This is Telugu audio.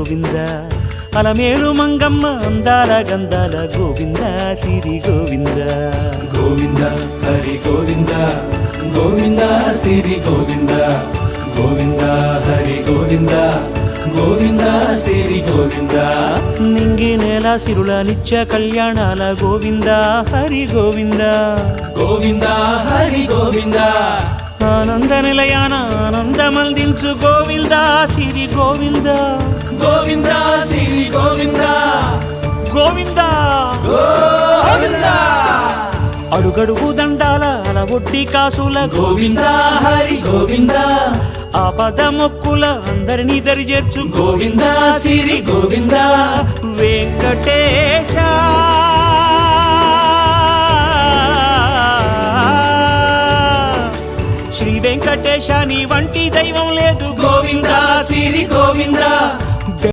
గోవింద అలమేలు మంగమ్మ అందాల గంధాల గోవింద సిరి గోవింద గోవింద హరి గోవింద గోవింద సిరి గోవింద గోవింద హరి గోవింద గోవింద సిరి గోవింద నింగి నేల సిరుల నిత్య కళ్యాణాల గోవింద హరి గోవింద గోవింద హరి గోవింద ఆనంద నిలయాన ఆనందమందించు గోవింద సిరి గోవింద గోవింద సిరి గోవింద గోవింద గోవింద అడుగడుగు దండాల అలవొడ్డి కాసుల గోవింద హరి గోవింద ఆపద మొక్కుల అందరినీ దరిచేర్చు గోవింద సిరి గోవింద వెంకటేశ శ్రీ వెంకటేశ నీ వంటి దైవం